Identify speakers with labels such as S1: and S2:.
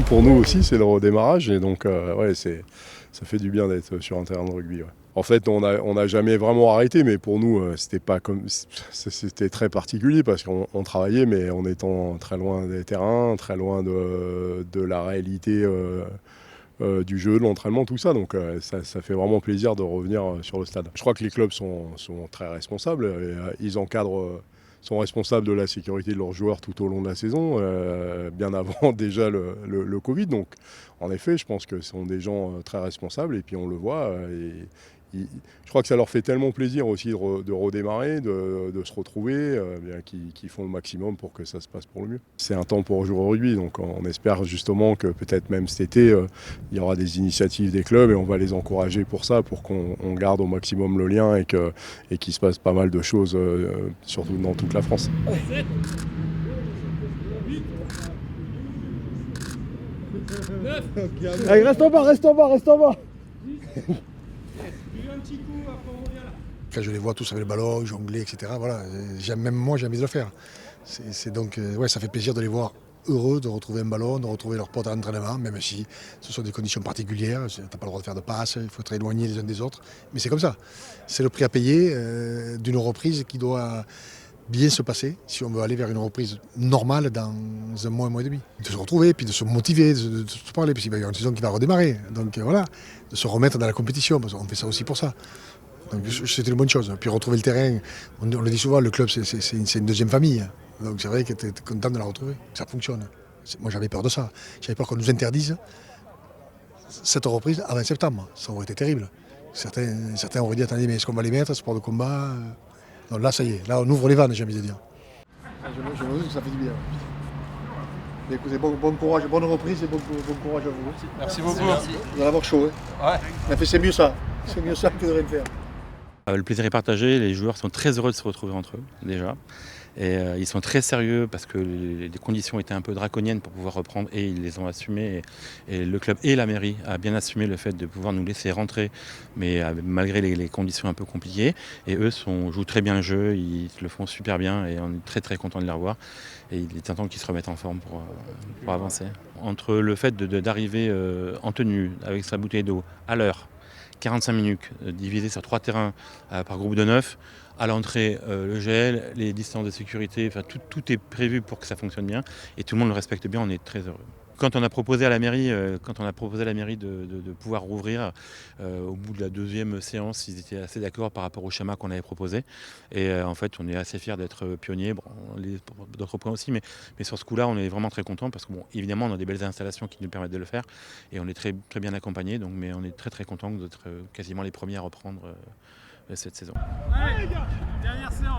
S1: pour nous aussi, c'est le redémarrage. Et donc, ouais, ça fait du bien d'être sur un terrain de rugby. Ouais. En fait, on n'a jamais vraiment arrêté, mais pour nous, c'était très particulier parce qu'on travaillait, mais en étant très loin des terrains, très loin de la réalité du jeu, de l'entraînement, tout ça. Donc ça fait vraiment plaisir de revenir sur le stade. Je crois que les clubs sont très responsables. Et, ils encadrent, sont responsables de la sécurité de leurs joueurs tout au long de la saison, bien avant déjà le Covid. Donc en effet, je pense que ce sont des gens très responsables et puis on le voit. Je crois que ça leur fait tellement plaisir aussi de redémarrer, de se retrouver, qu'ils font le maximum pour que ça se passe pour le mieux. C'est un temps pour jouer au rugby, donc on espère justement que peut-être même cet été, il y aura des initiatives des clubs et on va les encourager pour ça, pour qu'on garde au maximum le lien et qu'il se passe pas mal de choses, surtout dans toute la France.
S2: Allez, reste en bas, reste en bas, reste en bas.
S3: Quand je les vois tous avec le ballon, jongler, etc. Voilà, même moi, j'ai envie de le faire. Donc, ouais, ça fait plaisir de les voir heureux de retrouver un ballon, de retrouver leur pote à l'entraînement, même si ce sont des conditions particulières. Tu n'as pas le droit de faire de passes, il faut être éloigné les uns des autres. Mais c'est comme ça. C'est le prix à payer d'une reprise qui doit bien se passer si on veut aller vers une reprise normale dans un mois et demi. De se retrouver, puis de se motiver, de se parler, puis il va y avoir une saison qui va redémarrer. Donc voilà, de se remettre dans la compétition, parce qu'on fait ça aussi pour ça. Donc c'était une bonne chose. Puis retrouver le terrain, on le dit souvent, le club c'est une deuxième famille. Donc c'est vrai que tu es content de la retrouver, que ça fonctionne. Moi j'avais peur de ça. J'avais peur qu'on nous interdise cette reprise avant septembre. Ça aurait été terrible. Certains auraient dit, attendez, mais est-ce qu'on va les mettre, sport de combat? Non, là ça y est, là on ouvre les vannes, j'ai envie de dire. Je me dis que ça fait du bien. Mais écoutez, bon courage, bonne reprise et bon courage à vous.
S4: Merci beaucoup.
S3: Vous allez avoir chaud. Hein.
S4: Ouais.
S3: Mais c'est mieux ça. C'est mieux ça que de rien faire.
S5: Le plaisir est partagé, les joueurs sont très heureux de se retrouver entre eux déjà. Et ils sont très sérieux parce que les conditions étaient un peu draconiennes pour pouvoir reprendre et ils les ont assumées. Et le club et la mairie a bien assumé le fait de pouvoir nous laisser rentrer, mais malgré les conditions un peu compliquées. Et eux jouent très bien le jeu, ils le font super bien et on est très très content de les revoir. Et il est temps qu'ils se remettent en forme pour avancer. Entre le fait d'arriver en tenue avec sa bouteille d'eau à l'heure, 45 minutes divisé sur 3 terrains par groupe de 9. À l'entrée, le gel, les distances de sécurité, enfin, tout est prévu pour que ça fonctionne bien et tout le monde le respecte bien, on est très heureux. Quand on a proposé à la mairie, de pouvoir rouvrir, au bout de la deuxième séance, ils étaient assez d'accord par rapport au schéma qu'on avait proposé. Et en fait, on est assez fiers d'être pionniers, d'autres points aussi, mais sur ce coup-là, on est vraiment très contents parce que, bon, évidemment, on a des belles installations qui nous permettent de le faire et on est très, très bien accompagnés. Mais on est très très contents d'être quasiment les premiers à reprendre cette saison.
S4: Allez les gars, dernière séance.